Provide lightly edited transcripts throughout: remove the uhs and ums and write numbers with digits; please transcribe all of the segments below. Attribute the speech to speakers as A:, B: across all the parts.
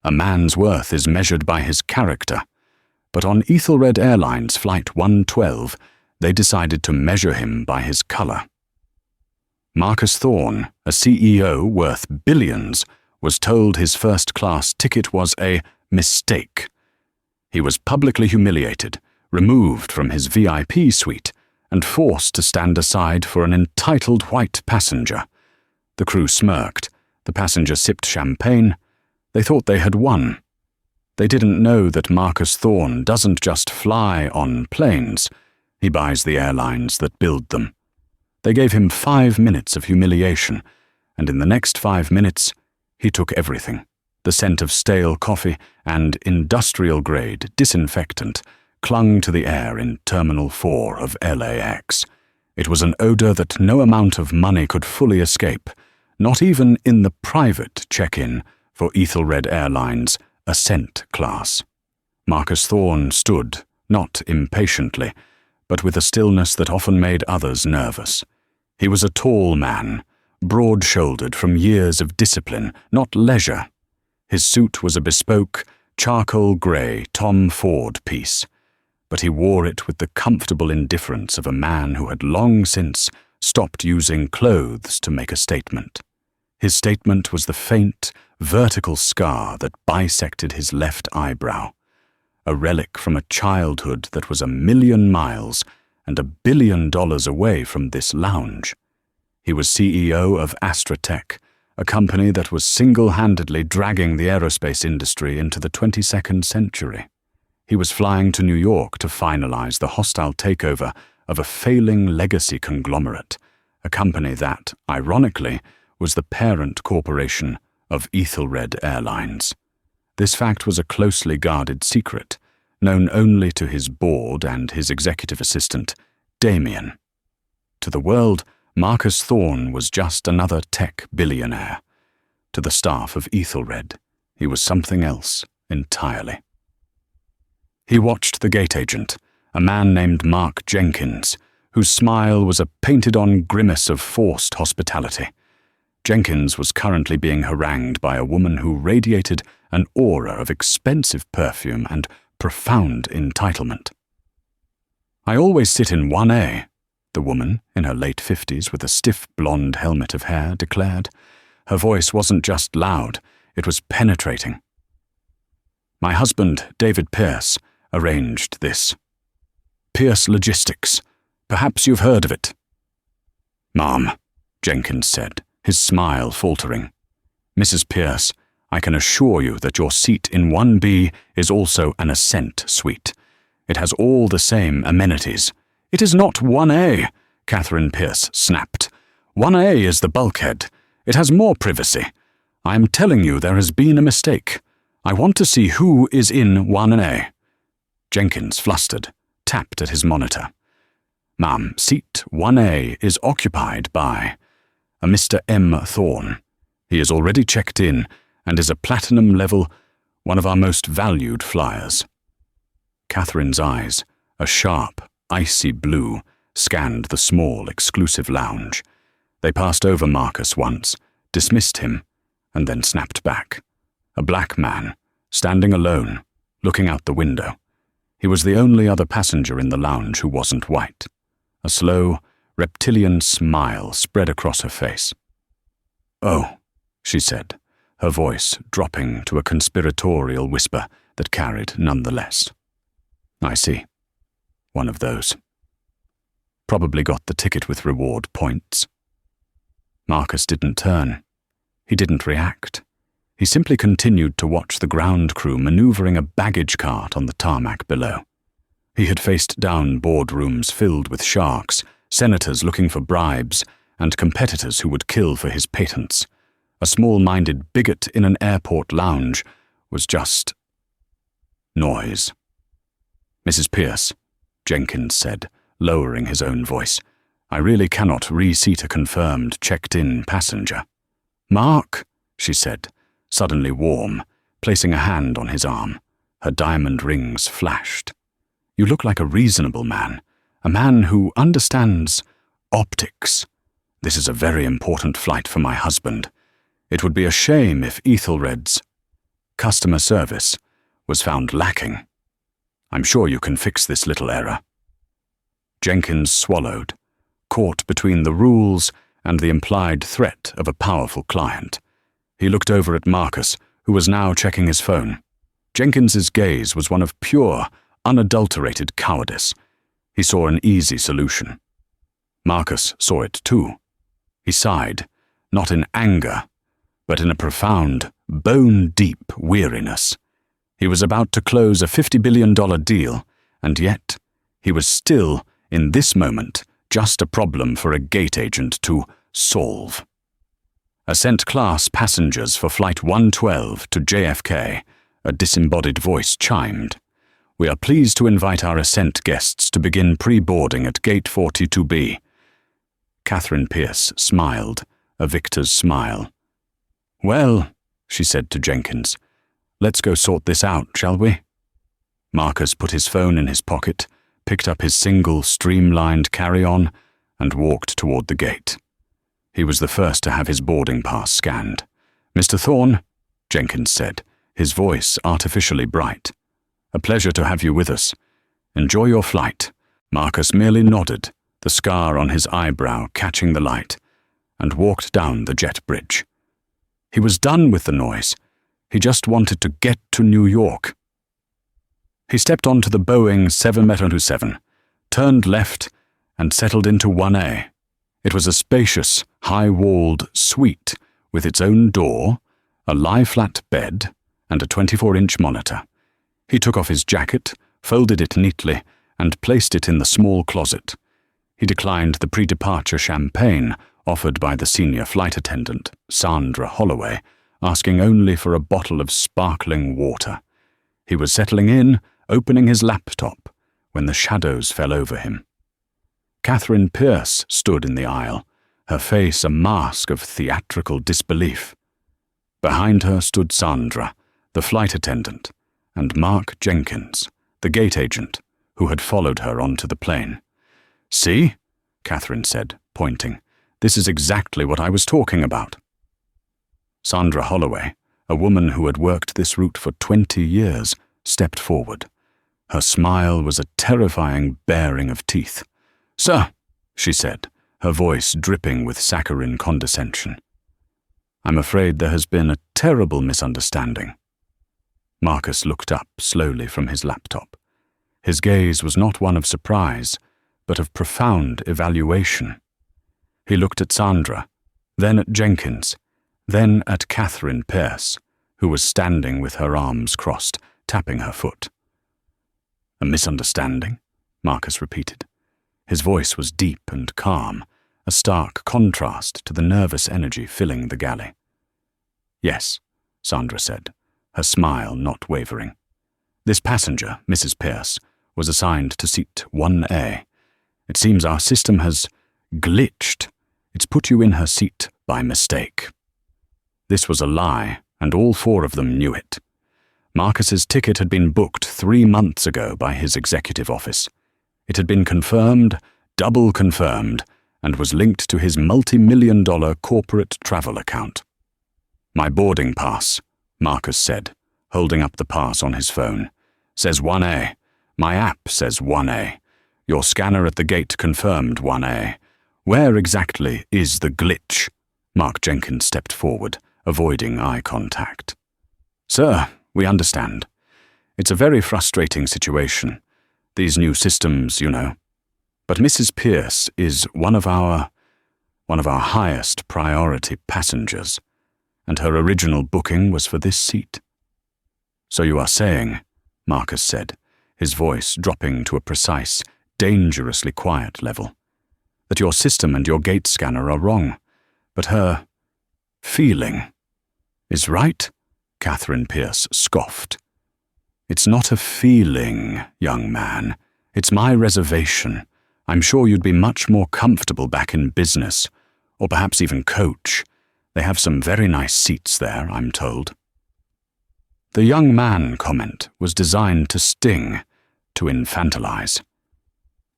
A: A man's worth is measured by his character. But on Ethelred Airlines Flight 112, they decided to measure him by his color. Marcus Thorne, a CEO worth billions, was told his first-class ticket was a mistake. He was publicly humiliated, removed from his VIP suite, and forced to stand aside for an entitled white passenger. The crew smirked. The passenger sipped champagne. They thought they had won. They didn't know that Marcus Thorne doesn't just fly on planes. He buys the airlines that build them. They gave him 5 minutes of humiliation, and in the next 5 minutes, he took everything. The scent of stale coffee and industrial-grade disinfectant clung to the air in Terminal 4 of LAX. It was an odor that no amount of money could fully escape, not even in the private check-in for Ethelred Airlines Ascent class. Marcus Thorne stood, not impatiently, but with a stillness that often made others nervous. He was a tall man, broad-shouldered from years of discipline, not leisure. His suit was a bespoke, charcoal-grey Tom Ford piece, but he wore it with the comfortable indifference of a man who had long since stopped using clothes to make a statement. His statement was the faint, vertical scar that bisected his left eyebrow, a relic from a childhood that was 1,000,000 miles and $1 billion away from this lounge. He was CEO of Astratech, a company that was single-handedly dragging the aerospace industry into the 22nd century. He was flying to New York to finalize the hostile takeover of a failing legacy conglomerate, a company that, ironically, was the parent corporation of Ethelred Airlines. This fact was a closely guarded secret, known only to his board and his executive assistant, Damien. To the world, Marcus Thorne was just another tech billionaire. To the staff of Ethelred, he was something else entirely. He watched the gate agent, a man named Mark Jenkins, whose smile was a painted-on grimace of forced hospitality. Jenkins was currently being harangued by a woman who radiated an aura of expensive perfume and profound entitlement. "I always sit in 1A, the woman, in her late 50s with a stiff blonde helmet of hair, declared. Her voice wasn't just loud, it was penetrating. "My husband, David Pierce, arranged this. Pierce Logistics. Perhaps you've heard of it." "Ma'am," Jenkins said, his smile faltering. "Mrs. Pierce, I can assure you that your seat in 1B is also an Ascent suite. It has all the same amenities." "It is not 1A, Catherine Pierce snapped. 1A is the bulkhead. It has more privacy. I am telling you there has been a mistake. I want to see who is in 1A. Jenkins, flustered, tapped at his monitor. "Ma'am, seat 1A is occupied by a Mr. M. Thorne. He is already checked in and is a platinum level, one of our most valued flyers." Catherine's eyes, a sharp, icy blue, scanned the small, exclusive lounge. They passed over Marcus once, dismissed him, and then snapped back. A black man, standing alone, looking out the window. He was the only other passenger in the lounge who wasn't white. A slow, reptilian smile spread across her face. "Oh," she said, her voice dropping to a conspiratorial whisper that carried nonetheless. "I see. One of those. Probably got the ticket with reward points." Marcus didn't turn. He didn't react. He simply continued to watch the ground crew maneuvering a baggage cart on the tarmac below. He had faced down boardrooms filled with sharks, senators looking for bribes, and competitors who would kill for his patents. A small-minded bigot in an airport lounge was just noise. "Mrs. Pierce," Jenkins said, lowering his own voice, "I really cannot reseat a confirmed checked-in passenger." "Mark," she said, suddenly warm, placing a hand on his arm. Her diamond rings flashed. "You look like a reasonable man, a man who understands optics. This is a very important flight for my husband. It would be a shame if Ethelred's..." customer service, was found lacking. I'm sure you can fix this little error. Jenkins swallowed, caught between the rules and the implied threat of a powerful client. He looked over at Marcus, who was now checking his phone. Jenkins's gaze was one of pure, unadulterated cowardice. He saw an easy solution. Marcus saw it too. He sighed, not in anger, but in a profound, bone-deep weariness. He was about to close a $50 billion deal, and yet he was still, in this moment, just a problem for a gate agent to solve. Ascent class passengers for Flight 112 to JFK, a disembodied voice chimed. We are pleased to invite our ascent guests to begin pre-boarding at Gate 42B. Catherine Pierce smiled, a victor's smile. Well, she said to Jenkins, let's go sort this out, shall we? Marcus put his phone in his pocket, picked up his single, streamlined carry-on, and walked toward the gate. He was the first to have his boarding pass scanned. Mr. Thorne, Jenkins said, his voice artificially bright. A pleasure to have you with us. Enjoy your flight. Marcus merely nodded, the scar on his eyebrow catching the light, and walked down the jet bridge. He was done with the noise. He just wanted to get to New York. He stepped onto the Boeing 727, turned left, and settled into 1A. It was a spacious, high-walled suite with its own door, a lie-flat bed, and a 24-inch monitor. He took off his jacket, folded it neatly, and placed it in the small closet. He declined the pre-departure champagne offered by the senior flight attendant, Sandra Holloway, asking only for a bottle of sparkling water. He was settling in, opening his laptop, when the shadows fell over him. Catherine Pierce stood in the aisle, her face a mask of theatrical disbelief. Behind her stood Sandra, the flight attendant, and Mark Jenkins, the gate agent, who had followed her onto the plane. See, Catherine said, pointing. This is exactly what I was talking about. Sandra Holloway, a woman who had worked this route for 20 years, stepped forward. Her smile was a terrifying baring of teeth. Sir, she said, her voice dripping with saccharine condescension. I'm afraid there has been a terrible misunderstanding. Marcus looked up slowly from his laptop. His gaze was not one of surprise, but of profound evaluation. He looked at Sandra, then at Jenkins, then at Catherine Pierce, who was standing with her arms crossed, tapping her foot. A misunderstanding? Marcus repeated. His voice was deep and calm, a stark contrast to the nervous energy filling the galley. Yes, Sandra said, her smile not wavering. This passenger, Mrs. Pierce, was assigned to seat 1A. It seems our system has glitched. It's put you in her seat by mistake. This was a lie, and all four of them knew it. Marcus's ticket had been booked 3 months ago by his executive office. It had been confirmed, double confirmed, and was linked to his multi-million-dollar corporate travel account. My boarding pass, Marcus said, holding up the pass on his phone, says 1A. My app says 1A. Your scanner at the gate confirmed 1A. Where exactly is the glitch? Mark Jenkins stepped forward, avoiding eye contact. Sir, we understand. It's a very frustrating situation. These new systems, you know. But Mrs. Pierce is one of our highest priority passengers, and her original booking was for this seat. So you are saying, Marcus said, his voice dropping to a precise, dangerously quiet level, that your system and your gate scanner are wrong, but her feeling is right? Catherine Pierce scoffed. It's not a feeling, young man. It's my reservation. I'm sure you'd be much more comfortable back in business, or perhaps even coach. They have some very nice seats there, I'm told. The young man comment was designed to sting, to infantilize.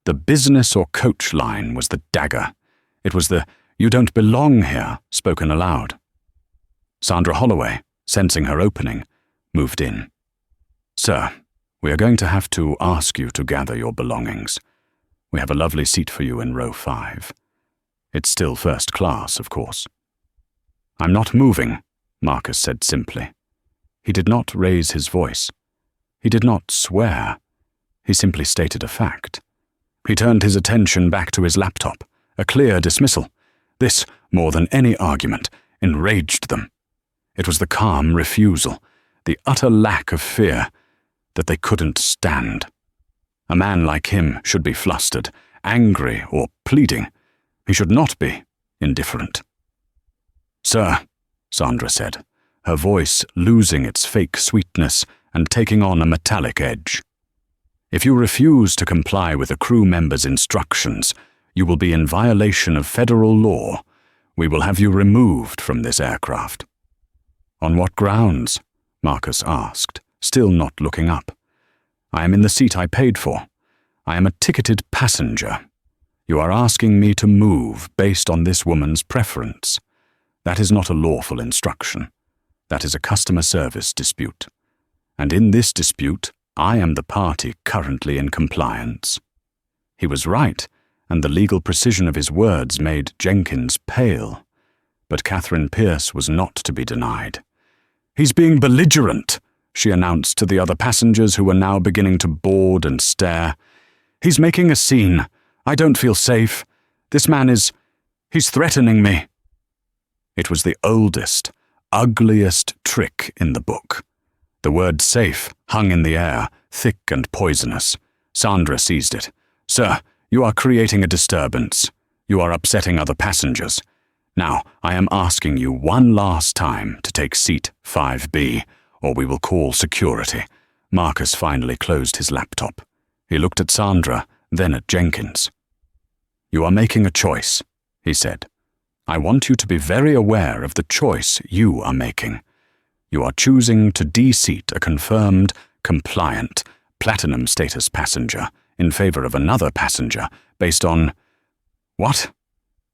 A: The business or coach line was the dagger. It was the "you don't belong here" spoken aloud. Sandra Holloway, sensing her opening, moved in. "Sir, we are going to have to ask you to gather your belongings. We have a lovely seat for you in row 5. It's still first class, of course." "I'm not moving," Marcus said simply. He did not raise his voice. He did not swear. He simply stated a fact. He turned his attention back to his laptop, a clear dismissal. This, more than any argument, enraged them. It was the calm refusal, the utter lack of fear, that they couldn't stand. A man like him should be flustered, angry, or pleading. He should not be indifferent. "Sir," Sandra said, her voice losing its fake sweetness and taking on a metallic edge. "If you refuse to comply with a crew member's instructions, you will be in violation of federal law. We will have you removed from this aircraft." "On what grounds?" Marcus asked, still not looking up. "I am in the seat I paid for. I am a ticketed passenger. You are asking me to move based on this woman's preference. That is not a lawful instruction. That is a customer service dispute. And in this dispute, I am the party currently in compliance." He was right, and the legal precision of his words made Jenkins pale. But Catherine Pierce was not to be denied. "He's being belligerent," she announced to the other passengers who were now beginning to board and stare. "He's making a scene. I don't feel safe. This man he's threatening me." It was the oldest, ugliest trick in the book. The word safe hung in the air, thick and poisonous. Sandra seized it. "Sir, you are creating a disturbance. You are upsetting other passengers. Now, I am asking you one last time to take seat 5B, or we will call security." Marcus finally closed his laptop. He looked at Sandra, then at Jenkins. "You are making a choice," he said. "I want you to be very aware of the choice you are making. You are choosing to de-seat a confirmed, compliant, platinum status passenger in favor of another passenger based on—" "What?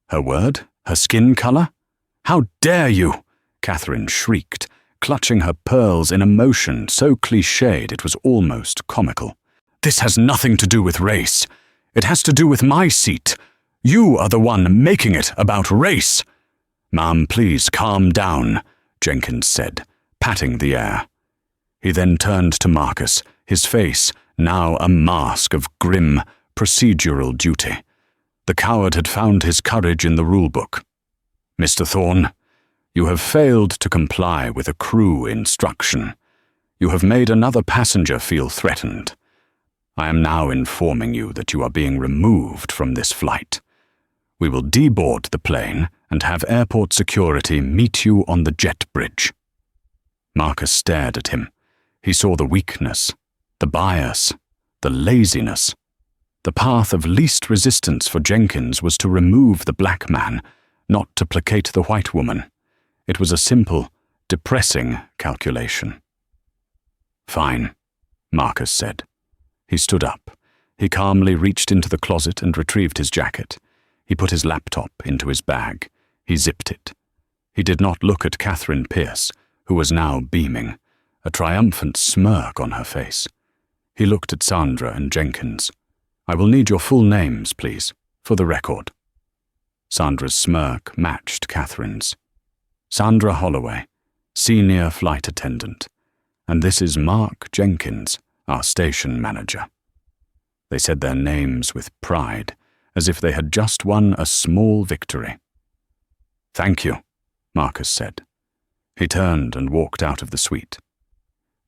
A: Her word? Her skin color? How dare you!" Catherine shrieked, clutching her pearls in a motion so cliched it was almost comical. "This has nothing to do with race. It has to do with my seat. You are the one making it about race." "Ma'am, please calm down," Jenkins said, patting the air. He then turned to Marcus, his face now a mask of grim, procedural duty. The coward had found his courage in the rulebook. "Mr. Thorne, you have failed to comply with a crew instruction. You have made another passenger feel threatened. I am now informing you that you are being removed from this flight. We will deboard the plane and have airport security meet you on the jet bridge." Marcus stared at him. He saw the weakness, the bias, the laziness. The path of least resistance for Jenkins was to remove the black man, not to placate the white woman. It was a simple, depressing calculation. "Fine," Marcus said. He stood up. He calmly reached into the closet and retrieved his jacket. He put his laptop into his bag. He zipped it. He did not look at Catherine Pierce, who was now beaming, a triumphant smirk on her face. He looked at Sandra and Jenkins. "I will need your full names, please, for the record." Sandra's smirk matched Catherine's. "Sandra Holloway, senior flight attendant. And this is Mark Jenkins, our station manager." They said their names with pride, as if they had just won a small victory. "Thank you," Marcus said. He turned and walked out of the suite.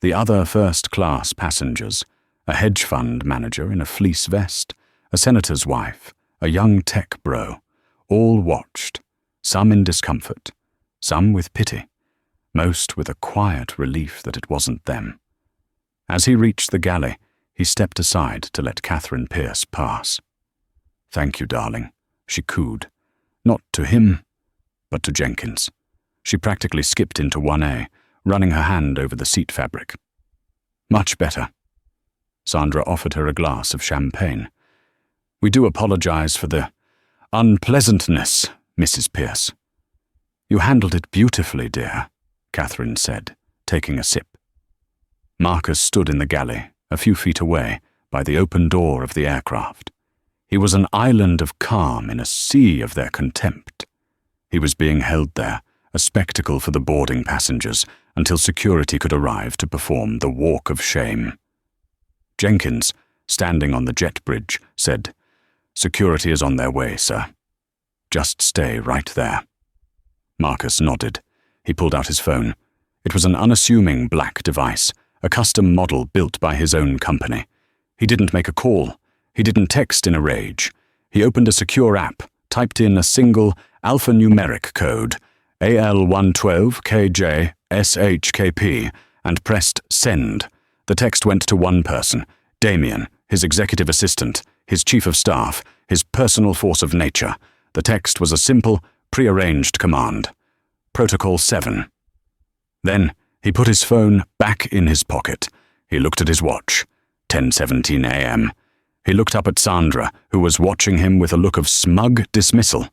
A: The other first-class passengers, a hedge fund manager in a fleece vest, a senator's wife, a young tech bro, all watched, some in discomfort, some with pity, most with a quiet relief that it wasn't them. As he reached the galley, he stepped aside to let Catherine Pierce pass. "Thank you, darling," she cooed, not to him, but to Jenkins. She practically skipped into 1A, running her hand over the seat fabric. "Much better." Sandra offered her a glass of champagne. "We do apologize for the unpleasantness, Mrs. Pierce." "You handled it beautifully, dear," Catherine said, taking a sip. Marcus stood in the galley, a few feet away, by the open door of the aircraft. He was an island of calm in a sea of their contempt. He was being held there, a spectacle for the boarding passengers, until security could arrive to perform the walk of shame. Jenkins, standing on the jet bridge, said, "Security is on their way, sir. Just stay right there." Marcus nodded. He pulled out his phone. It was an unassuming black device, a custom model built by his own company. He didn't make a call. He didn't text in a rage. He opened a secure app, typed in a single alphanumeric code, AL112KJSHKP, and pressed send. The text went to one person, Damien, his executive assistant, his chief of staff, his personal force of nature. The text was a simple, prearranged command. Protocol 7. Then he put his phone back in his pocket. He looked at his watch. 10:17 a.m. He looked up at Sandra, who was watching him with a look of smug dismissal.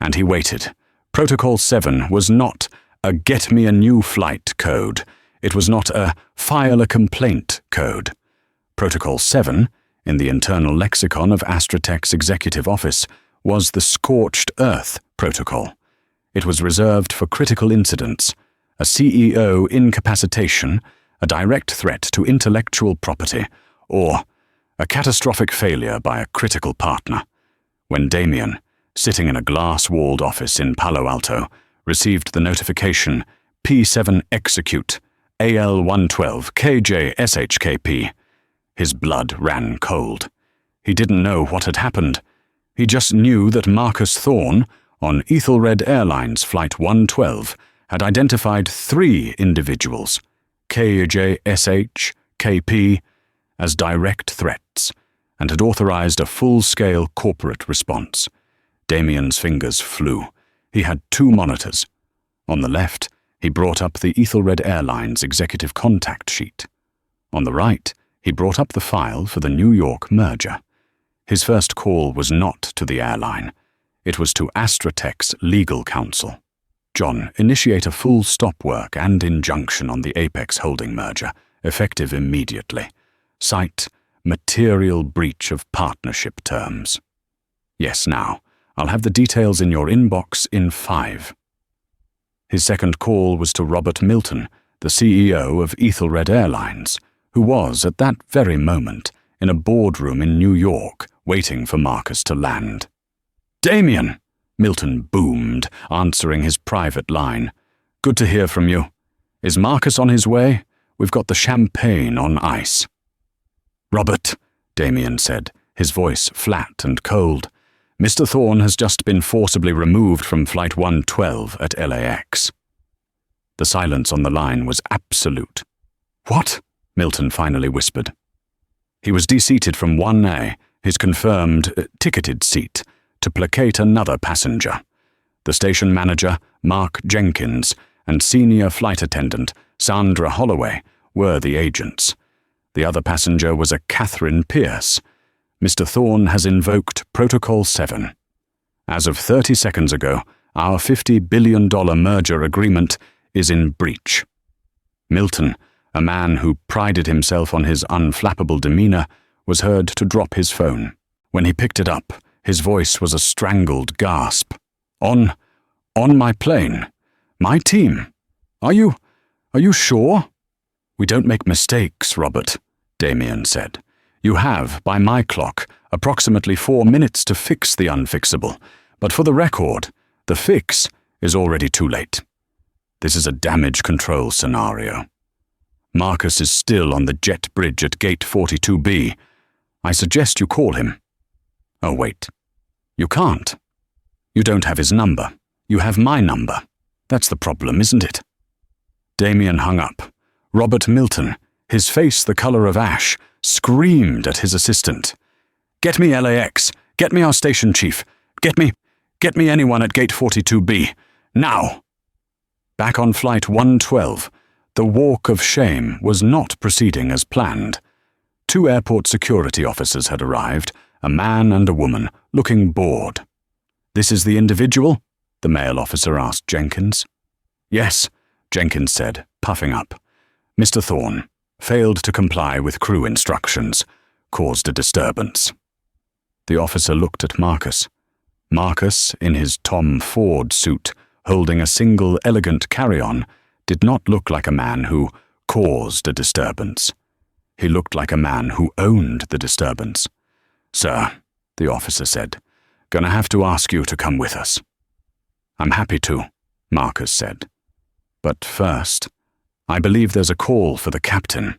A: And he waited. Protocol 7 was not a "get me a new flight" code. It was not a "file a complaint" code. Protocol 7, in the internal lexicon of Astratech's executive office, was the scorched earth protocol. It was reserved for critical incidents, a CEO incapacitation, a direct threat to intellectual property, or a catastrophic failure by a critical partner. When Damien, sitting in a glass-walled office in Palo Alto, received the notification, P7 execute, AL112KJSHKP, his blood ran cold. He didn't know what had happened. He just knew that Marcus Thorne, on Ethelred Airlines Flight 112, had identified 3 individuals, KJSH, KP, as direct threats, and had authorized a full-scale corporate response. Damien's fingers flew. He had 2 monitors. On the left, he brought up the Ethelred Airlines executive contact sheet. On the right, he brought up the file for the New York merger. His first call was not to the airline. It was to Astratech's legal counsel. "John, initiate a full stop work and injunction on the Apex Holding merger, effective immediately. Cite material breach of partnership terms." "Yes, now. I'll have the details in your inbox in 5. His second call was to Robert Milton, the CEO of Ethelred Airlines, who was, at that very moment, in a boardroom in New York, waiting for Marcus to land. "Damien!" Milton boomed, answering his private line. "Good to hear from you. Is Marcus on his way? We've got the champagne on ice." "Robert," Damien said, his voice flat and cold, "Mr. Thorne has just been forcibly removed from Flight 112 at LAX." The silence on the line was absolute. "What?" Milton finally whispered. He was deseated from 1A, his confirmed, ticketed seat, to placate another passenger. The station manager, Mark Jenkins, and senior flight attendant, Sandra Holloway, were the agents. The other passenger was a Catherine Pierce. "Mr. Thorne has invoked Protocol 7. As of 30 seconds ago, our $50 billion merger agreement is in breach." Milton, a man who prided himself on his unflappable demeanor, was heard to drop his phone. When he picked it up, his voice was a strangled gasp. On my plane? My team? Are you sure?" "We don't make mistakes, Robert," Damien said. "You have, by my clock, approximately 4 minutes to fix the unfixable, but for the record, the fix is already too late. This is a damage control scenario. Marcus is still on the jet bridge at Gate 42B. I suggest you call him." "Oh, wait. You can't. You don't have his number. You have my number. That's the problem, isn't it?" Damien hung up. Robert Milton, his face the color of ash, screamed at his assistant. "Get me LAX. Get me our station chief. Get me anyone at Gate 42B. Now!" Back on Flight 112, the walk of shame was not proceeding as planned. 2 airport security officers had arrived, a man and a woman, looking bored. "This is the individual?" the male officer asked Jenkins. "Yes," Jenkins said, puffing up. "Mr. Thorne, failed to comply with crew instructions, caused a disturbance. The officer looked at Marcus. Marcus, in his Tom Ford suit, holding a single elegant carry-on, did not look like a man who caused a disturbance. He looked like a man who owned the disturbance. "Sir," the officer said, "gonna have to ask you to come with us." "I'm happy to," Marcus said. "But first, I believe there's a call for the captain."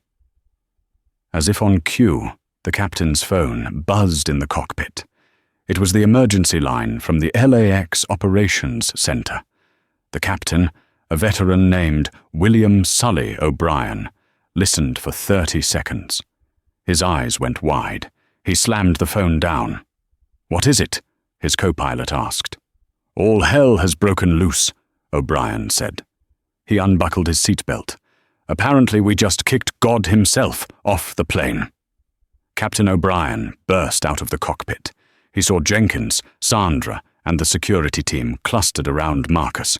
A: As if on cue, the captain's phone buzzed in the cockpit. It was the emergency line from the LAX Operations Center. The captain, a veteran named William Sully O'Brien, listened for 30 seconds. His eyes went wide. He slammed the phone down. "What is it?" his co-pilot asked. "All hell has broken loose," O'Brien said. He unbuckled his seatbelt. "Apparently we just kicked God himself off the plane." Captain O'Brien burst out of the cockpit. He saw Jenkins, Sandra, and the security team clustered around Marcus.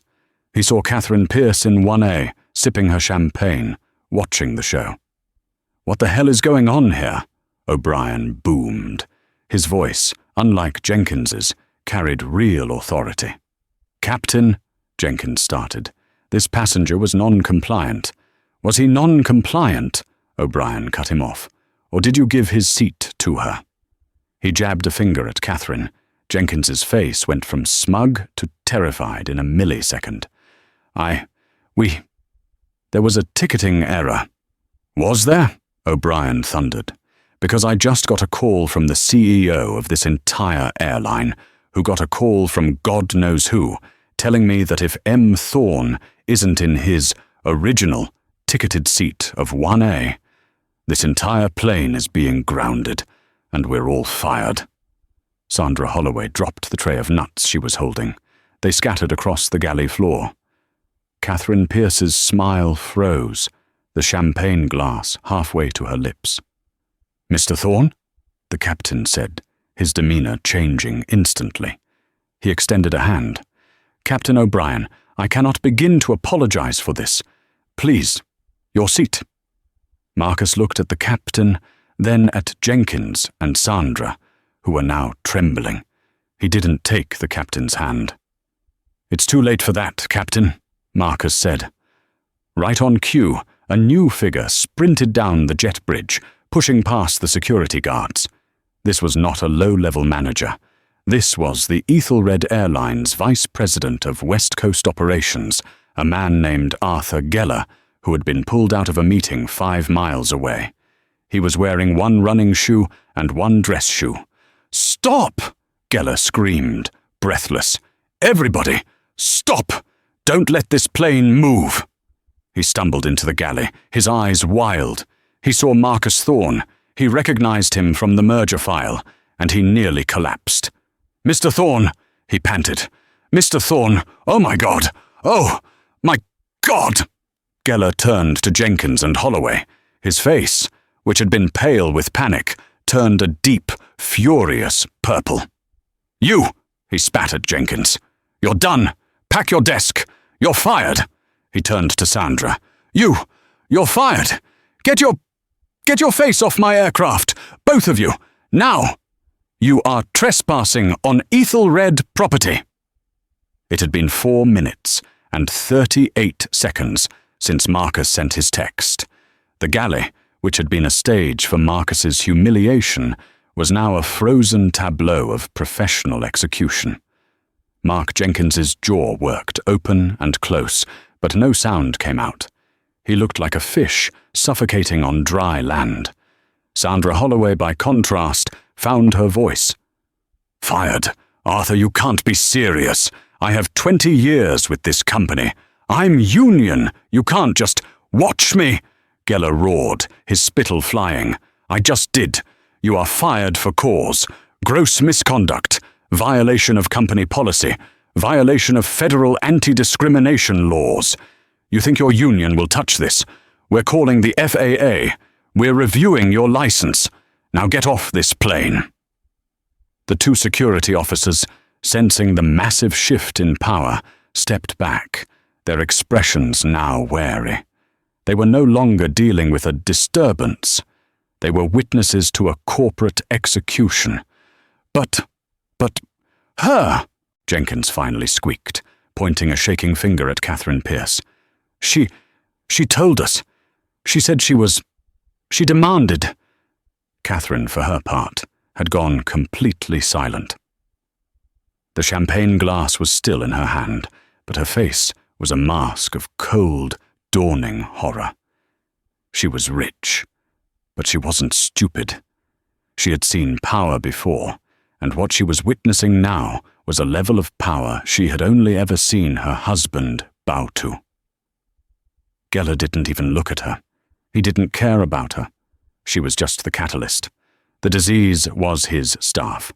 A: He saw Catherine Pierce in 1A, sipping her champagne, watching the show. "What the hell is going on here?" O'Brien boomed. His voice, unlike Jenkins's, carried real authority. "Captain," Jenkins started, "this passenger was non-compliant." "Was he non-compliant?" O'Brien cut him off. "Or did you give his seat to her?" He jabbed a finger at Catherine. Jenkins's face went from smug to terrified in a millisecond. There was a ticketing error." "Was there?" O'Brien thundered. "Because I just got a call from the CEO of this entire airline, who got a call from God knows who, telling me that if M. Thorne isn't in his original ticketed seat of 1A, this entire plane is being grounded, and we're all fired." Sandra Holloway dropped the tray of nuts she was holding. They scattered across the galley floor. Catherine Pierce's smile froze, the champagne glass halfway to her lips. "Mr. Thorne?" the captain said, his demeanor changing instantly. He extended a hand. "Captain O'Brien, I cannot begin to apologize for this. Please, your seat." Marcus looked at the captain, then at Jenkins and Sandra, who were now trembling. He didn't take the captain's hand. "It's too late for that, Captain," Marcus said. Right on cue, a new figure sprinted down the jet bridge, pushing past the security guards. This was not a low-level manager. This was the Ethelred Airline's Vice President of West Coast Operations, a man named Arthur Geller, who had been pulled out of a meeting 5 miles away. He was wearing one running shoe and one dress shoe. "Stop!" Geller screamed, breathless. "Everybody, stop! Don't let this plane move!" He stumbled into the galley, his eyes wild. He saw Marcus Thorne. He recognized him from the merger file, and he nearly collapsed. "Mr. Thorne," he panted. "Mr. Thorne, oh my God! Oh, my God!" Geller turned to Jenkins and Holloway. His face, which had been pale with panic, turned a deep, furious purple. "You!" he spat at Jenkins. "You're done! Pack your desk! You're fired!" He turned to Sandra. You're fired! Get your face off my aircraft! Both of you! Now! You are trespassing on Ethelred property!" It had been 4 minutes and 38 seconds since Marcus sent his text. The galley, which had been a stage for Marcus's humiliation, was now a frozen tableau of professional execution. Mark Jenkins's jaw worked open and close, but no sound came out. He looked like a fish suffocating on dry land. Sandra Holloway, by contrast, found her voice. "Fired. Arthur, you can't be serious. I have 20 years with this company. I'm union. You can't just watch me." Geller roared, his spittle flying. "I just did. You are fired for cause. Gross misconduct. Violation of company policy. Violation of federal anti-discrimination laws. You think your union will touch this? We're calling the FAA. We're reviewing your license. Now get off this plane." The 2 security officers, sensing the massive shift in power, stepped back, their expressions now wary. They were no longer dealing with a disturbance. They were witnesses to a corporate execution. But, her, Jenkins finally squeaked, pointing a shaking finger at Catherine Pierce. She told us. She said she demanded. Catherine, for her part, had gone completely silent. The champagne glass was still in her hand, but her face was a mask of cold, dawning horror. She was rich, but she wasn't stupid. She had seen power before, and what she was witnessing now was a level of power she had only ever seen her husband bow to. Geller didn't even look at her. He didn't care about her. She was just the catalyst. The disease was his staff.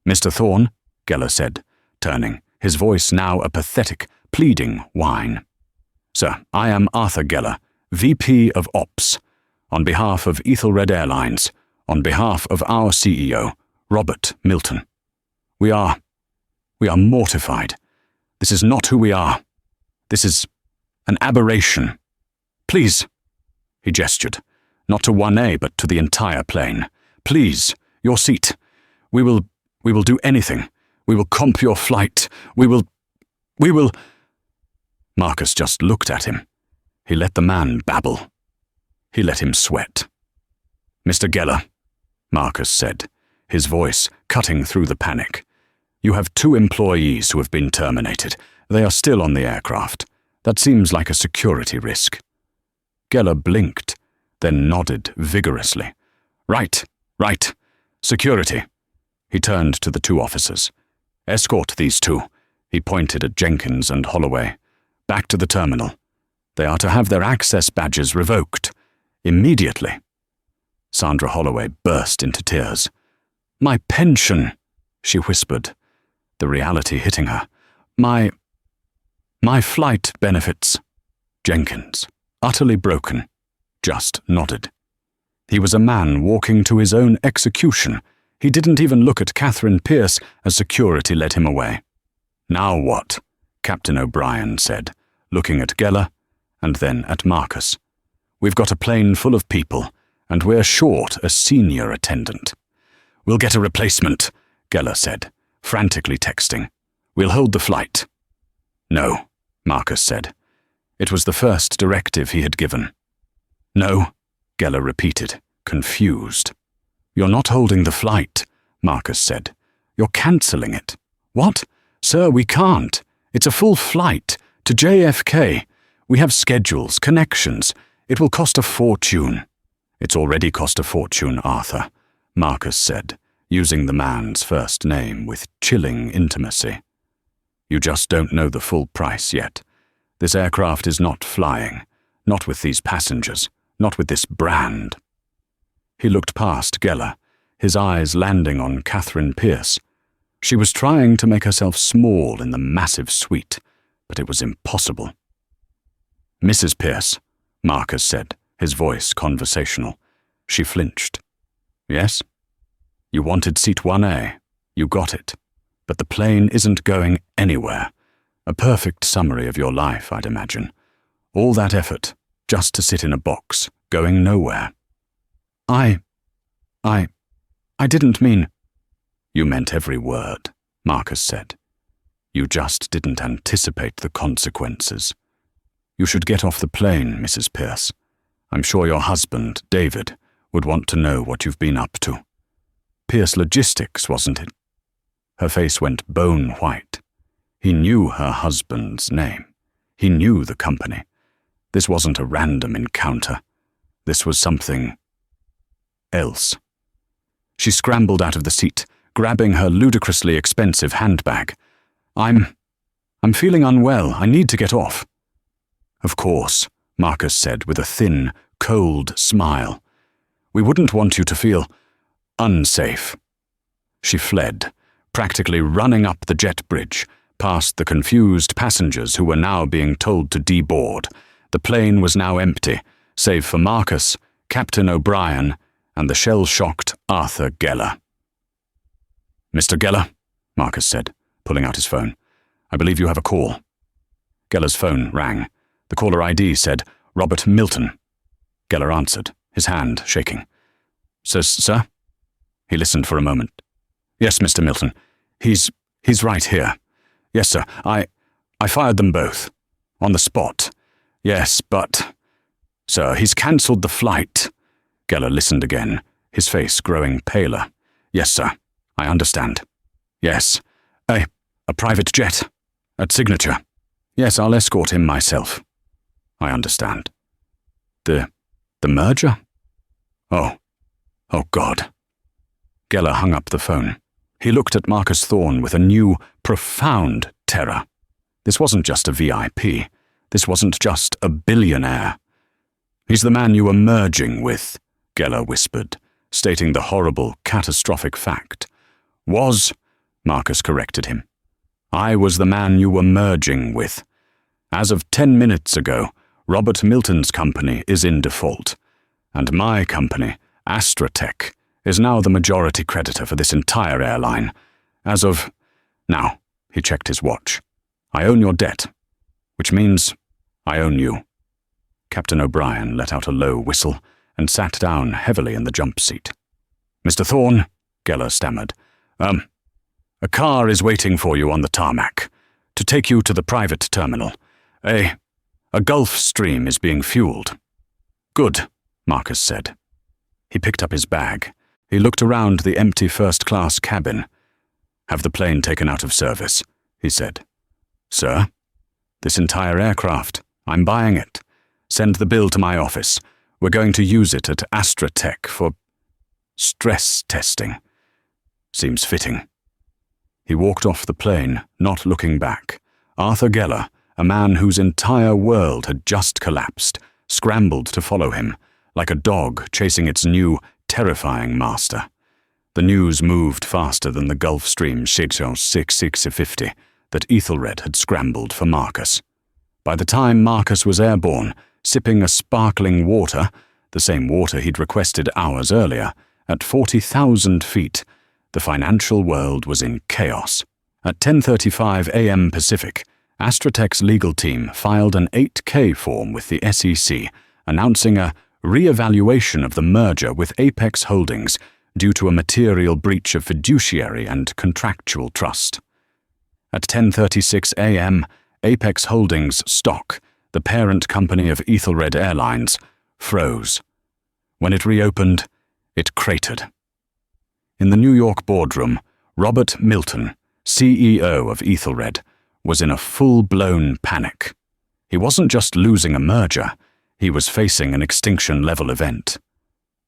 A: Mr. Thorne, Geller said, turning, his voice now a pathetic, pleading whine. Sir, I am Arthur Geller, VP of Ops. On behalf of Ethelred Airlines, on behalf of our CEO, Robert Milton. We are mortified. This is not who we are. This is an aberration. Please, he gestured, not to 1A but to the entire plane. Please, your seat. We will do anything. We will comp your flight. We will... Marcus just looked at him. He let the man babble. He let him sweat. Mr. Geller, Marcus said, his voice cutting through the panic. You have 2 employees who have been terminated. They are still on the aircraft. That seems like a security risk. Geller blinked, then nodded vigorously. Right. Security. He turned to the 2 officers. Escort these 2. He pointed at Jenkins and Holloway. Back to the terminal. They are to have their access badges revoked. Immediately. Sandra Holloway burst into tears. My pension, she whispered, the reality hitting her. My flight benefits. Jenkins, utterly broken, just nodded. He was a man walking to his own execution. He didn't even look at Catherine Pierce as security led him away. Now what? Captain O'Brien said, looking at Geller and then at Marcus. We've got a plane full of people, and we're short a senior attendant. We'll get a replacement, Geller said, frantically texting. We'll hold the flight. No, Marcus said. It was the first directive he had given. No, Geller repeated, confused. You're not holding the flight, Marcus said. You're cancelling it. What? Sir, we can't. It's a full flight to JFK. We have schedules, connections. It will cost a fortune. It's already cost a fortune, Arthur, Marcus said, using the man's first name with chilling intimacy. You just don't know the full price yet. This aircraft is not flying, not with these passengers, not with this brand. He looked past Geller, his eyes landing on Catherine Pierce. She was trying to make herself small in the massive suite, but it was impossible. Mrs. Pierce, Marcus said, his voice conversational. She flinched. Yes? You wanted seat 1A. You got it. But the plane isn't going anywhere. A perfect summary of your life, I'd imagine. All that effort, just to sit in a box, going nowhere. I didn't mean... You meant every word, Marcus said. You just didn't anticipate the consequences. You should get off the plane, Mrs. Pierce. I'm sure your husband, David, would want to know what you've been up to. Pierce Logistics, wasn't it? Her face went bone white. He knew her husband's name. He knew the company. This wasn't a random encounter. This was something else. She scrambled out of the seat, grabbing her ludicrously expensive handbag. I'm feeling unwell. I need to get off. Of course, Marcus said with a thin, cold smile. We wouldn't want you to feel unsafe. She fled, practically running up the jet bridge, past the confused passengers who were now being told to deboard. The plane was now empty, save for Marcus, Captain O'Brien, and the shell-shocked Arthur Geller. Mr. Geller, Marcus said, pulling out his phone. I believe you have a call. Geller's phone rang. The caller ID said, Robert Milton. Geller answered, his hand shaking. Sir? He listened for a moment. Yes, Mr. Milton. He's right here. Yes, sir. I fired them both. On the spot. Yes, but... Sir, he's cancelled the flight. Geller listened again, his face growing paler. Yes, sir. I understand. Yes. A private jet. At Signature. Yes, I'll escort him myself. I understand. The merger? Oh, God. Geller hung up the phone. He looked at Marcus Thorne with a new, profound terror. This wasn't just a VIP. This wasn't just a billionaire. He's the man you were merging with, Geller whispered, stating the horrible, catastrophic fact. Was, Marcus corrected him. I was the man you were merging with. As of 10 minutes ago, Robert Milton's company is in default, and my company, Astratech, is now the majority creditor for this entire airline. As of... Now, he checked his watch. I own your debt, which means I own you. Captain O'Brien let out a low whistle and sat down heavily in the jump seat. Mr. Thorne, Geller stammered, a car is waiting for you on the tarmac to take you to the private terminal. A Gulf Stream is being fueled. Good, Marcus said. He picked up his bag. He looked around the empty first-class cabin. Have the plane taken out of service, he said. Sir? This entire aircraft. I'm buying it. Send the bill to my office. We're going to use it at Astratech for stress testing. Seems fitting. He walked off the plane, not looking back. Arthur Geller, a man whose entire world had just collapsed, scrambled to follow him, like a dog chasing its new, terrifying master. The news moved faster than the Gulfstream 650 that Ethelred had scrambled for Marcus. By the time Marcus was airborne, sipping a sparkling water, the same water he'd requested hours earlier, at 40,000 feet, the financial world was in chaos. At 10:35 a.m. Pacific, Astratech's legal team filed an 8K form with the SEC announcing a re-evaluation of the merger with Apex Holdings due to a material breach of fiduciary and contractual trust. At 10:36 a.m., Apex Holdings stock, the parent company of Ethelred Airlines, froze. When it reopened, it cratered. In the New York boardroom, Robert Milton, CEO of Ethelred, was in a full-blown panic. He wasn't just losing a merger, he was facing an extinction-level event.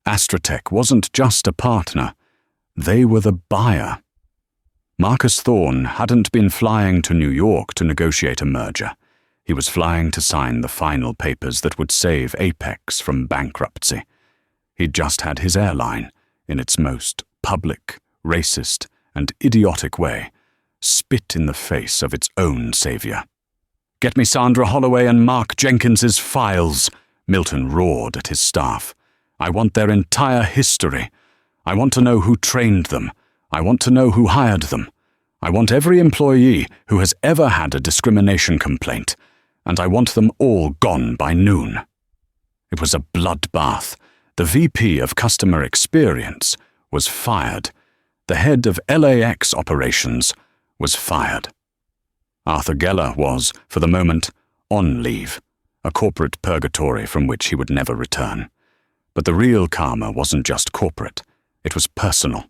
A: Astratech wasn't just a partner, they were the buyer. Marcus Thorne hadn't been flying to New York to negotiate a merger. He was flying to sign the final papers that would save Apex from bankruptcy. He'd just had his airline, in its most public, racist, and idiotic way, spit in the face of its own savior. "Get me Sandra Holloway and Mark Jenkins's files," Milton roared at his staff. "I want their entire history. I want to know who trained them. I want to know who hired them. I want every employee who has ever had a discrimination complaint, and I want them all gone by noon." It was a bloodbath. The VP of Customer Experience was fired. The head of LAX operations was fired. Arthur Geller was, for the moment, on leave, a corporate purgatory from which he would never return. But the real karma wasn't just corporate, it was personal.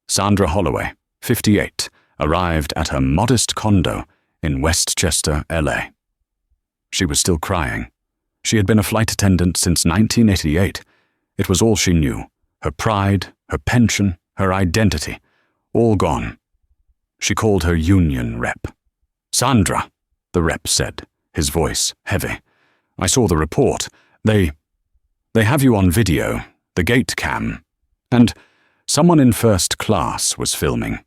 A: Sandra Holloway, 58, arrived at her modest condo in Westchester, LA. She was still crying. She had been a flight attendant since 1988. It was all she knew. Her pride, her pension, her identity, all gone. She called her union rep. "Sandra," the rep said, his voice heavy. "I saw the report. They have you on video, the gate cam. And someone in first class was filming.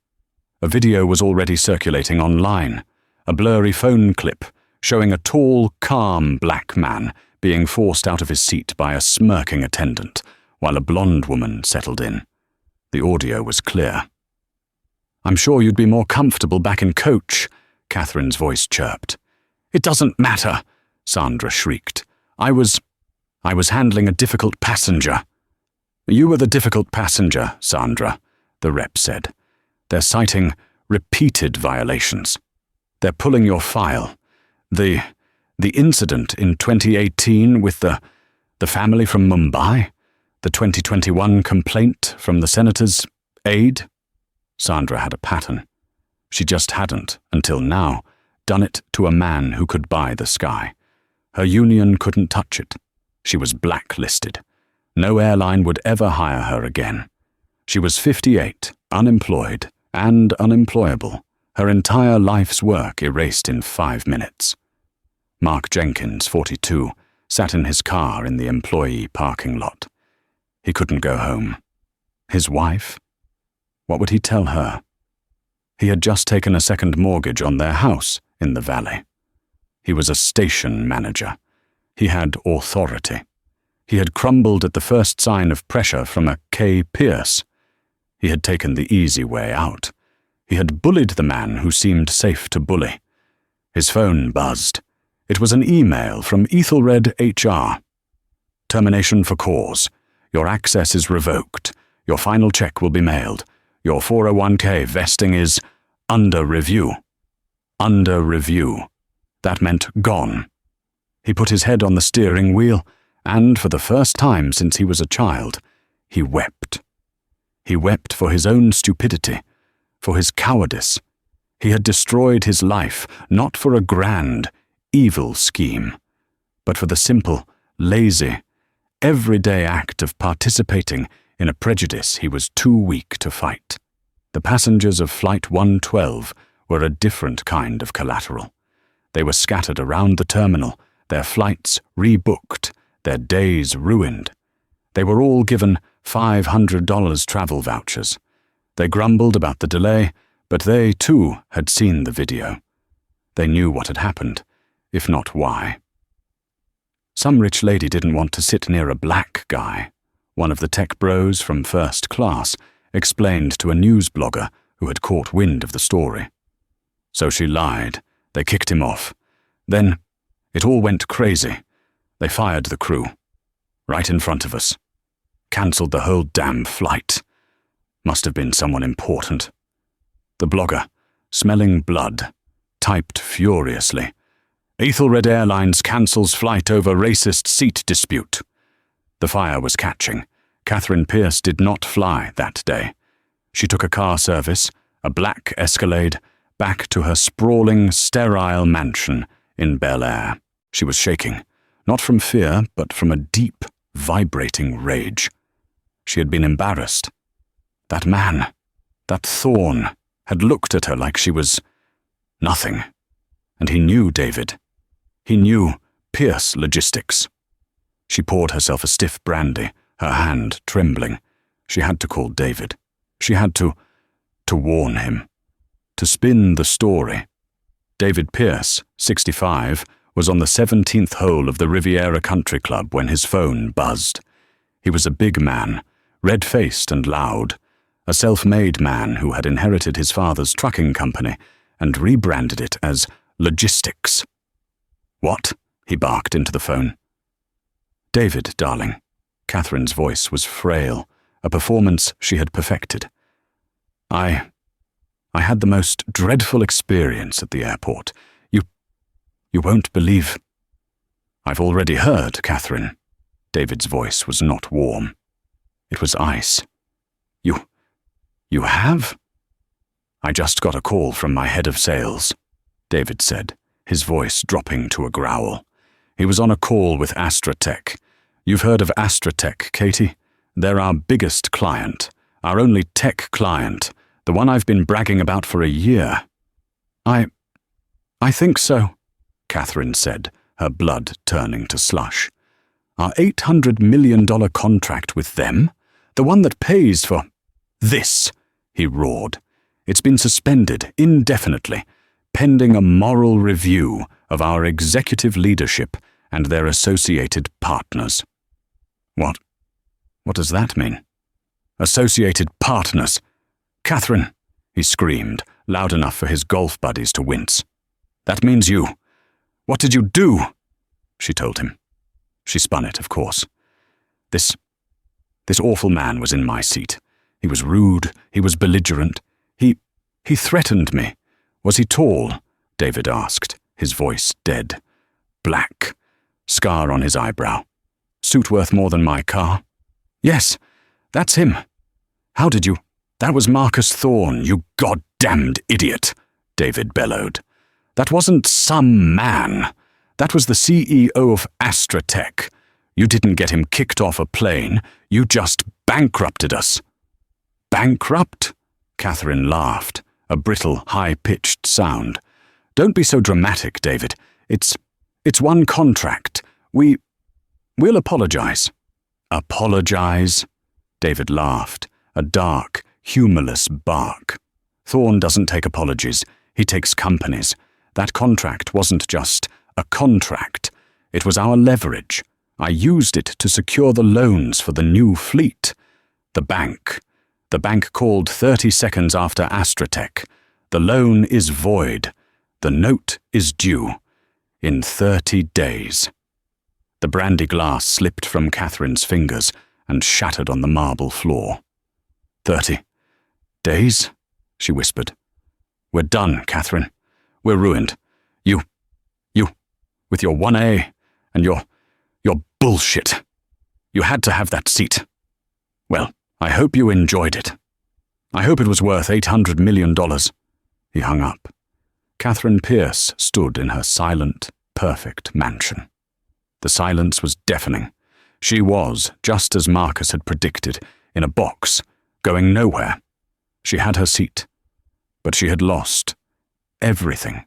A: A video was already circulating online, a blurry phone clip showing a tall, calm black man being forced out of his seat by a smirking attendant, while a blonde woman settled in. The audio was clear. "I'm sure you'd be more comfortable back in coach," Catherine's voice chirped. "It doesn't matter," Sandra shrieked. I was handling a difficult passenger." "You were the difficult passenger, Sandra," the rep said. "They're citing repeated violations. They're pulling your file. The incident in 2018 with the family from Mumbai, the 2021 complaint from the senator's aide." Sandra had a pattern. She just hadn't, until now, done it to a man who could buy the sky. Her union couldn't touch it. She was blacklisted. No airline would ever hire her again. She was 58, unemployed, and unemployable, her entire life's work erased in 5 minutes. Mark Jenkins, 42, sat in his car in the employee parking lot. He couldn't go home. His wife? What would he tell her? He had just taken a second mortgage on their house in the valley. He was a station manager. He had authority. He had crumbled at the first sign of pressure from a K. Pierce. He had taken the easy way out. He had bullied the man who seemed safe to bully. His phone buzzed. It was an email from Ethelred HR. "Termination for cause. Your access is revoked. Your final check will be mailed. Your 401k vesting is under review." Under review. That meant gone. He put his head on the steering wheel, and for the first time since he was a child, he wept. He wept for his own stupidity, for his cowardice. He had destroyed his life, not for a grand, evil scheme, but for the simple, lazy, everyday act of participating in a prejudice he was too weak to fight. The passengers of Flight 112 were a different kind of collateral. They were scattered around the terminal, their flights rebooked, their days ruined. They were all given $500 travel vouchers. They grumbled about the delay, but they, too, had seen the video. They knew what had happened, if not why. Some rich lady didn't want to sit near a black guy. One of the tech bros from first class explained to a news blogger who had caught wind of the story. So she lied. They kicked him off. Then it all went crazy. They fired the crew. Right in front of us. Cancelled the whole damn flight. Must have been someone important. The blogger, smelling blood, typed furiously, "Ethelred Airlines cancels flight over racist seat dispute." The fire was catching. Catherine Pierce did not fly that day. She took a car service, a black Escalade, back to her sprawling, sterile mansion in Bel Air. She was shaking, not from fear, but from a deep, vibrating rage. She had been embarrassed. That man, that Thorne, had looked at her like she was nothing. And he knew David. He knew Pierce Logistics. She poured herself a stiff brandy, her hand trembling. She had to call David. She had to warn him. To spin the story. David Pierce, 65, was on the 17th hole of the Riviera Country Club when his phone buzzed. He was a big man, red-faced and loud, a self-made man who had inherited his father's trucking company and rebranded it as Logistics. "What?" he barked into the phone. "David, darling." Catherine's voice was frail, a performance she had perfected. I had the most dreadful experience at the airport. You won't believe." "I've already heard, Catherine." David's voice was not warm. It was ice. You have?" "I just got a call from my head of sales," David said, his voice dropping to a growl. He was on a call with AstraTech. "You've heard of AstraTech, Katie? They're our biggest client, our only tech client, the one I've been bragging about for a year." I think so," Catherine said, her blood turning to slush. "Our $800 million contract with them? The one that pays for this?" he roared. "It's been suspended indefinitely, pending a moral review of our executive leadership and their associated partners." What does that mean? Associated partners? "Catherine," he screamed, loud enough for his golf buddies to wince. "That means you. What did you do?" She told him. She spun it, of course. This awful man was in my seat. He was rude, he was belligerent. He threatened me. Was he tall? David asked, his voice dead. Black. Scar on his eyebrow. Suit worth more than my car? Yes, that's him. How did you? That was Marcus Thorne, you goddamned idiot, David bellowed. That wasn't some man. That was the CEO of Astratech. You didn't get him kicked off a plane. You just bankrupted us. Bankrupt? Catherine laughed, a brittle, high-pitched sound. Don't be so dramatic, David. It's one contract. We'll apologize. Apologize? David laughed, a dark, humorless bark. Thorne doesn't take apologies. He takes companies. That contract wasn't just a contract. It was our leverage. I used it to secure the loans for the new fleet. The bank called 30 seconds after Astratech. The loan is void. The note is due. In 30 days. The brandy glass slipped from Catherine's fingers and shattered on the marble floor. 30 days? She whispered. We're done, Catherine. We're ruined. You, with your 1A and your bullshit. You had to have that seat. Well, I hope you enjoyed it. I hope it was worth $800 million. He hung up. Catherine Pierce stood in her silent, perfect mansion. The silence was deafening. She was, just as Marcus had predicted, in a box, going nowhere. She had her seat, but she had lost everything.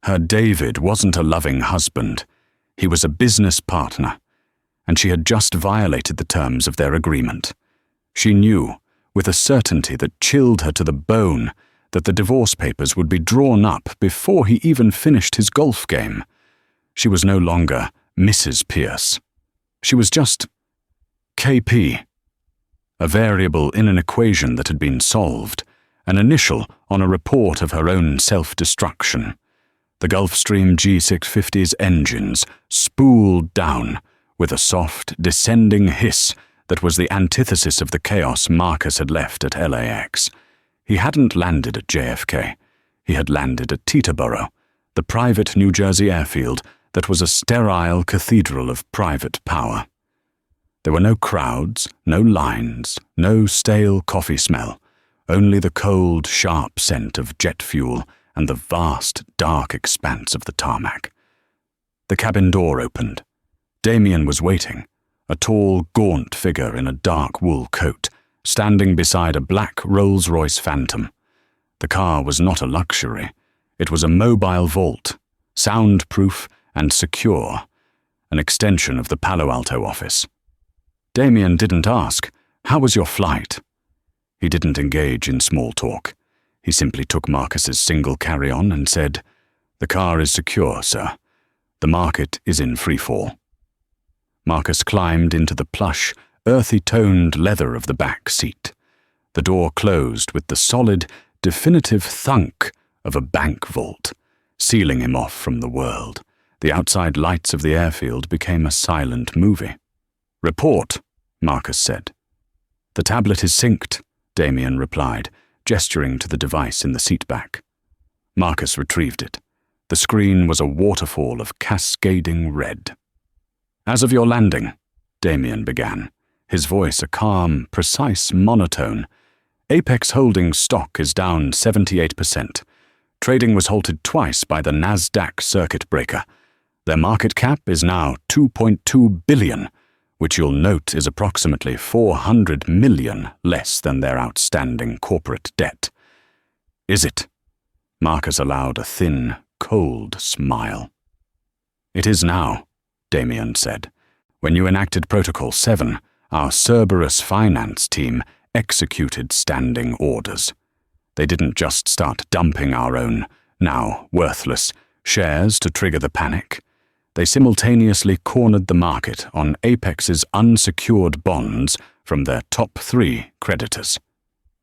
A: Her David wasn't a loving husband. He was a business partner, and she had just violated the terms of their agreement. She knew, with a certainty that chilled her to the bone, that the divorce papers would be drawn up before he even finished his golf game. She was no longer Mrs. Pierce. She was just KP, a variable in an equation that had been solved, an initial on a report of her own self-destruction. The Gulfstream G650's engines spooled down with a soft, descending hiss that was the antithesis of the chaos Marcus had left at LAX. He hadn't landed at JFK. He had landed at Teterboro, the private New Jersey airfield that was a sterile cathedral of private power. There were no crowds, no lines, no stale coffee smell, only the cold, sharp scent of jet fuel and the vast, dark expanse of the tarmac. The cabin door opened. Damien was waiting, a tall, gaunt figure in a dark wool coat, standing beside a black Rolls-Royce Phantom. The car was not a luxury. It was a mobile vault, soundproof and secure, an extension of the Palo Alto office. Damien didn't ask, "How was your flight?" He didn't engage in small talk. He simply took Marcus's single carry-on and said, "The car is secure, sir. The market is in free fall." Marcus climbed into the plush, earthy-toned leather of the back seat. The door closed with the solid, definitive thunk of a bank vault, sealing him off from the world. The outside lights of the airfield became a silent movie. "Report," Marcus said. "The tablet is synced," Damien replied, gesturing to the device in the seatback. Marcus retrieved it. The screen was a waterfall of cascading red. "As of your landing," Damien began, his voice a calm, precise monotone, "Apex Holdings stock is down 78%. Trading was halted twice by the NASDAQ circuit breaker. Their market cap is now $2.2 billion, which you'll note is approximately $400 million less than their outstanding corporate debt." "Is it?" Marcus allowed a thin, cold smile. "It is now," Damien said. "When you enacted Protocol 7, our Cerberus finance team executed standing orders. They didn't just start dumping our own, now worthless, shares to trigger the panic. They simultaneously cornered the market on Apex's unsecured bonds from their top 3 creditors.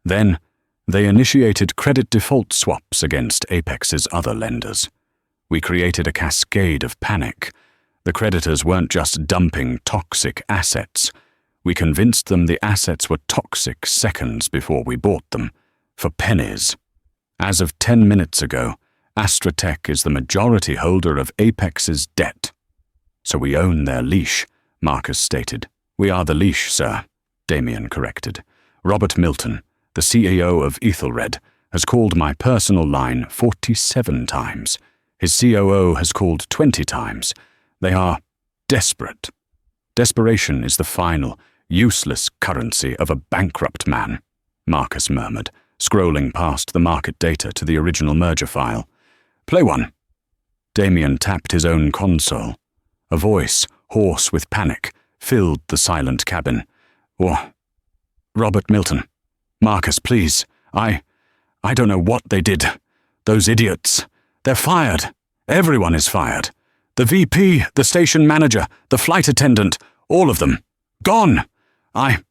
A: Then, they initiated credit default swaps against Apex's other lenders. We created a cascade of panic. The creditors weren't just dumping toxic assets. We convinced them the assets were toxic seconds before we bought them, for pennies. As of 10 minutes ago, AstraTech is the majority holder of Apex's debt. So we own their leash, Marcus stated. We are the leash, sir, Damien corrected. Robert Milton, the CEO of Ethelred, has called my personal line 47 times. His COO has called 20 times. They are desperate. Desperation is the final, useless currency of a bankrupt man, Marcus murmured, scrolling past the market data to the original merger file. Play one. Damien tapped his own console. A voice, hoarse with panic, filled the silent cabin. Robert Milton. Marcus, please. I don't know what they did. Those idiots. They're fired. Everyone is fired. The VP, the station manager, the flight attendant, all of them. Gone. I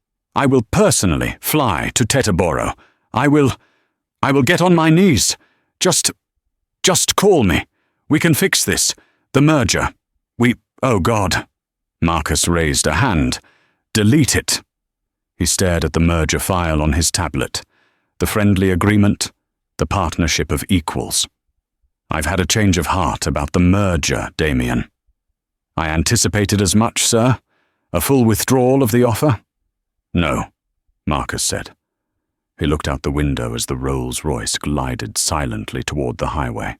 A: will personally fly to Teterboro. I will get on my knees. Just call me. We can fix this. The merger. Oh God. Marcus raised a hand. Delete it. He stared at the merger file on his tablet. The friendly agreement, the partnership of equals. I've had a change of heart about the merger, Damien. I anticipated as much, sir. A full withdrawal of the offer? No, Marcus said. He looked out the window as the Rolls-Royce glided silently toward the highway.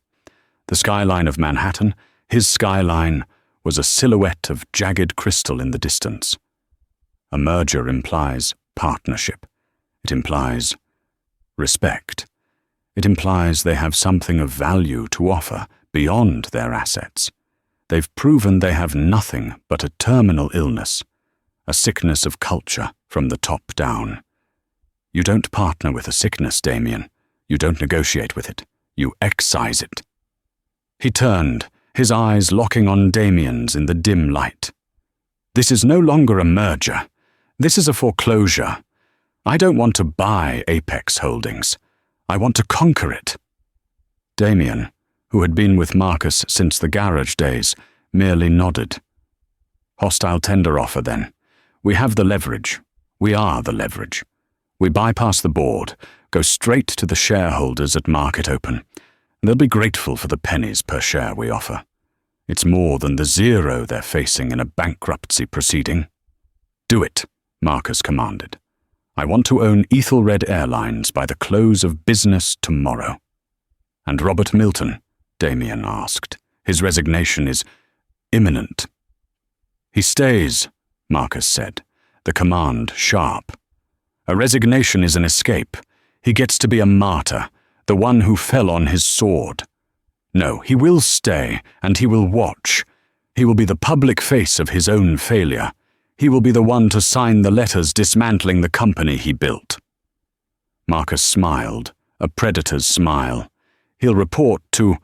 A: The skyline of Manhattan, his skyline, was a silhouette of jagged crystal in the distance. A merger implies partnership. It implies respect. It implies they have something of value to offer beyond their assets. They've proven they have nothing but a terminal illness, a sickness of culture from the top down. You don't partner with a sickness, Damien. You don't negotiate with it. You excise it. He turned, his eyes locking on Damien's in the dim light. This is no longer a merger. This is a foreclosure. I don't want to buy Apex Holdings. I want to conquer it. Damien, who had been with Marcus since the garage days, merely nodded. Hostile tender offer, then. We have the leverage. We are the leverage. We bypass the board, go straight to the shareholders at market open. They'll be grateful for the pennies per share we offer. It's more than the zero they're facing in a bankruptcy proceeding. Do it, Marcus commanded. I want to own Ethelred Airlines by the close of business tomorrow. And Robert Milton, Damien asked. His resignation is imminent. He stays, Marcus said, the command sharp. A resignation is an escape. He gets to be a martyr, the one who fell on his sword. No, he will stay, and he will watch. He will be the public face of his own failure. He will be the one to sign the letters dismantling the company he built. Marcus smiled, a predator's smile. He'll report to,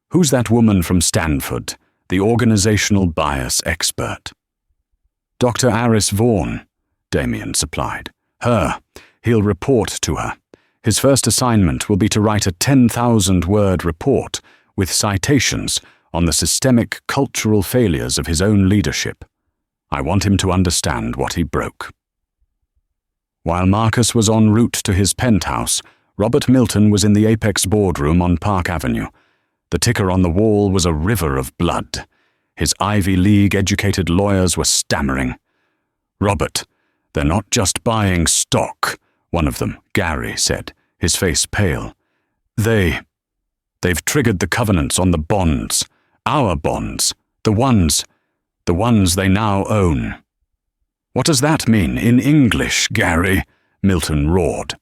A: who's that woman from Stanford, the organizational bias expert? Dr. Aris Vaughan, Damien supplied. Her. He'll report to her. His first assignment will be to write a 10,000-word report with citations on the systemic cultural failures of his own leadership. I want him to understand what he broke. While Marcus was en route to his penthouse, Robert Milton was in the Apex boardroom on Park Avenue. The ticker on the wall was a river of blood. His Ivy League-educated lawyers were stammering. Robert, they're not just buying stock, one of them, Gary, said, his face pale. They've triggered the covenants on the bonds, our bonds, the ones they now own. What does that mean in English, Gary? Milton roared.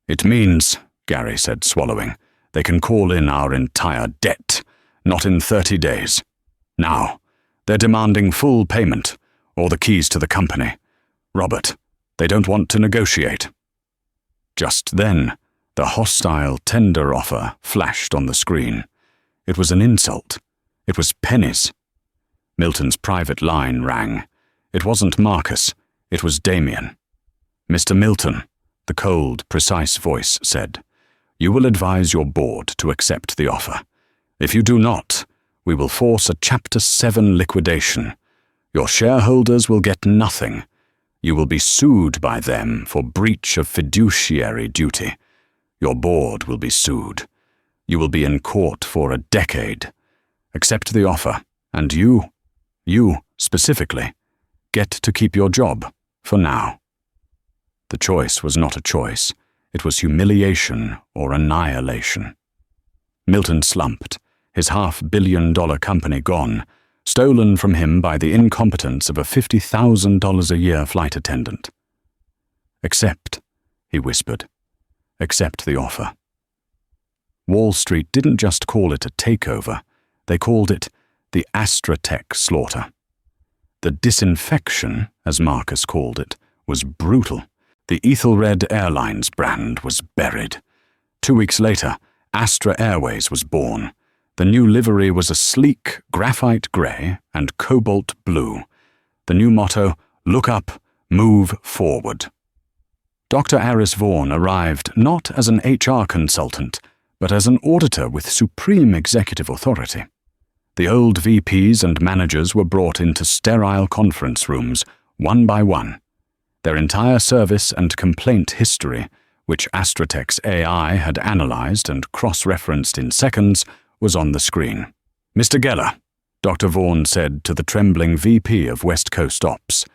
A: It means, Gary said, swallowing, they can call in our entire debt, not in 30 days. Now, they're demanding full payment, or the keys to the company. Robert, they don't want to negotiate. Just then, the hostile tender offer flashed on the screen. It was an insult. It was pennies. Milton's private line rang. It wasn't Marcus. It was Damien. Mr. Milton, the cold, precise voice said, you will advise your board to accept the offer. If you do not, We will force a Chapter 7 liquidation. Your shareholders will get nothing. You will be sued by them for breach of fiduciary duty. Your board will be sued. You will be in court for a decade. Accept the offer, and you specifically, get to keep your job, for now." The choice was not a choice. It was humiliation or annihilation. Milton slumped, his $500 million company gone, stolen from him by the incompetence of a $50,000 a year flight attendant. "Accept," he whispered. "Accept the offer." Wall Street didn't just call it a takeover, they called it the AstraTech slaughter. The disinfection, as Marcus called it, was brutal. The Ethelred Airlines brand was buried. 2 weeks later, Astra Airways was born. The new livery was a sleek graphite grey and cobalt blue. The new motto, "Look up, move forward." Dr. Aris Vaughan arrived not as an HR consultant, but as an auditor with supreme executive authority. The old VPs and managers were brought into sterile conference rooms, one by one. Their entire service and complaint history, which AstraTech's AI had analyzed and cross-referenced in seconds, was on the screen. "Mr. Geller," Dr. Vaughan said to the trembling VP of West Coast Ops,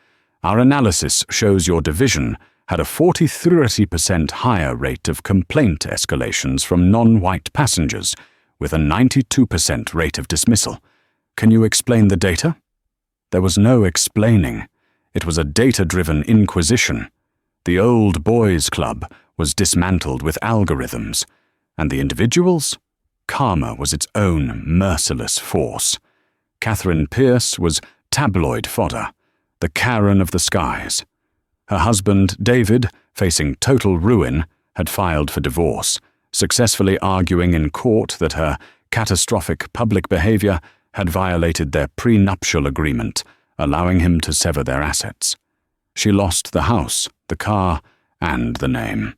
A: "our analysis shows your division had a 40–30% higher rate of complaint escalations from non-white passengers, with a 92% rate of dismissal. Can you explain the data?" There was no explaining. It was a data-driven inquisition. The old boys' club was dismantled with algorithms, and the individuals? Karma was its own merciless force. Catherine Pierce was tabloid fodder, the Karen of the skies. Her husband, David, facing total ruin, had filed for divorce, successfully arguing in court that her catastrophic public behavior had violated their prenuptial agreement, allowing him to sever their assets. She lost the house, the car, and the name.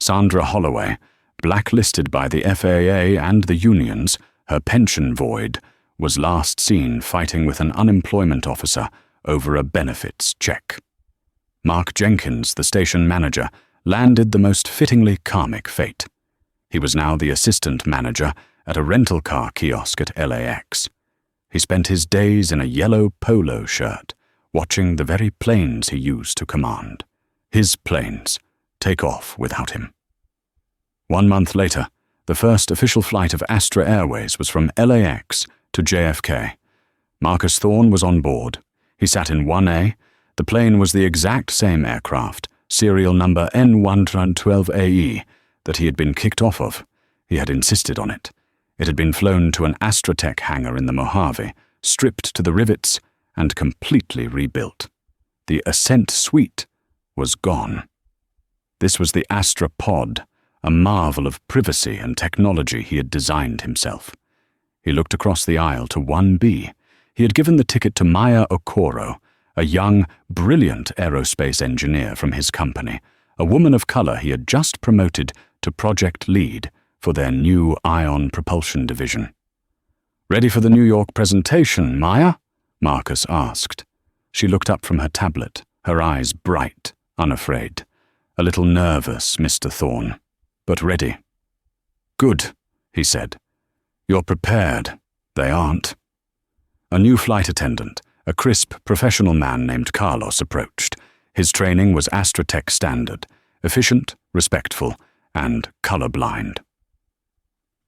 A: Sandra Holloway, blacklisted by the FAA and the unions, her pension void, was last seen fighting with an unemployment officer over a benefits check. Mark Jenkins, the station manager, landed the most fittingly karmic fate. He was now the assistant manager at a rental car kiosk at LAX. He spent his days in a yellow polo shirt, watching the very planes he used to command. His planes take off without him. 1 month later, the first official flight of Astra Airways was from LAX to JFK. Marcus Thorne was on board. He sat in 1A. The plane was the exact same aircraft, serial number N112AE, that he had been kicked off of. He had insisted on it. It had been flown to an AstraTech hangar in the Mojave, stripped to the rivets, and completely rebuilt. The Ascent Suite was gone. This was the Astra Pod, a marvel of privacy and technology he had designed himself. He looked across the aisle to 1B. He had given the ticket to Maya Okoro, a young, brilliant aerospace engineer from his company, a woman of color he had just promoted to project lead for their new ion propulsion division. "Ready for the New York presentation, Maya?" Marcus asked. She looked up from her tablet, her eyes bright, unafraid. "A little nervous, Mr. Thorne, but ready." "Good," he said. "You're prepared. They aren't." A new flight attendant, a crisp, professional man named Carlos, approached. His training was AstraTech standard, efficient, respectful, and colorblind.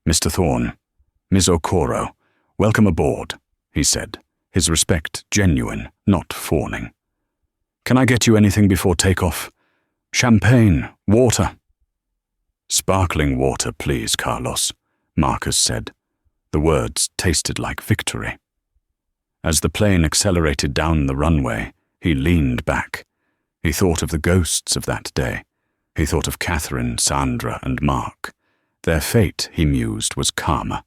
A: "Mr. Thorne, Ms. Okoro, welcome aboard," he said, his respect genuine, not fawning. "Can I get you anything before takeoff? Champagne, water?" "Sparkling water, please, Carlos," Marcus said. The words tasted like victory. As the plane accelerated down the runway, he leaned back. He thought of the ghosts of that day. He thought of Catherine, Sandra, and Mark. Their fate, he mused, was karma.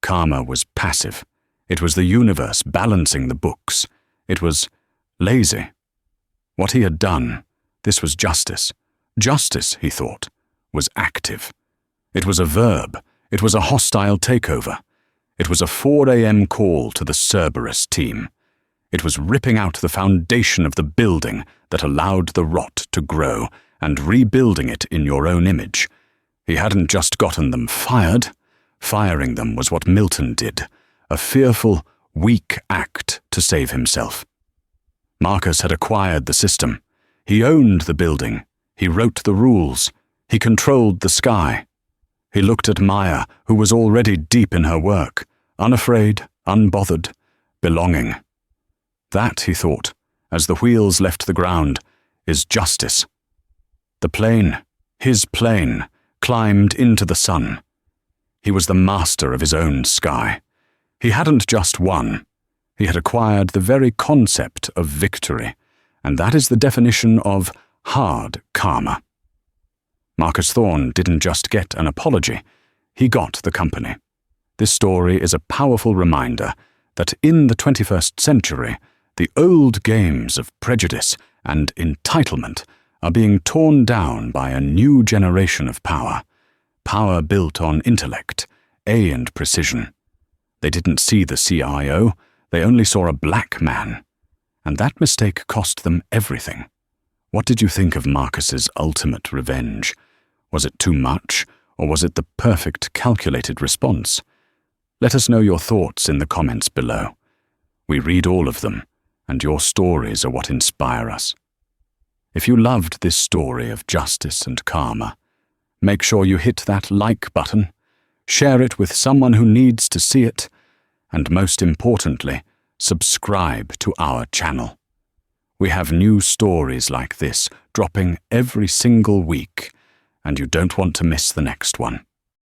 A: Karma was passive. It was the universe balancing the books. It was lazy. What he had done, this was justice. Justice, he thought, was active. It was a verb. It was a hostile takeover. It was a 4 a.m. call to the Cerberus team. It was ripping out the foundation of the building that allowed the rot to grow and rebuilding it in your own image. He hadn't just gotten them fired. Firing them was what Milton did, a fearful, weak act to save himself. Marcus had acquired the system. He owned the building. He wrote the rules. He controlled the sky. He looked at Maya, who was already deep in her work, unafraid, unbothered, belonging. That, he thought, as the wheels left the ground, is justice. The plane, his plane, climbed into the sun. He was the master of his own sky. He hadn't just won. He had acquired the very concept of victory, and that is the definition of hard karma. Marcus Thorne didn't just get an apology, he got the company. This story is a powerful reminder that in the 21st century, the old games of prejudice and entitlement are being torn down by a new generation of power. Power built on intellect, and precision. They didn't see the CIO, they only saw a black man. And that mistake cost them everything. What did you think of Marcus's ultimate revenge? Was it too much, or was it the perfect calculated response? Let us know your thoughts in the comments below. We read all of them, and your stories are what inspire us. If you loved this story of justice and karma, make sure you hit that like button, share it with someone who needs to see it, and most importantly, subscribe to our channel. We have new stories like this dropping every single week, and you don't want to miss the next one.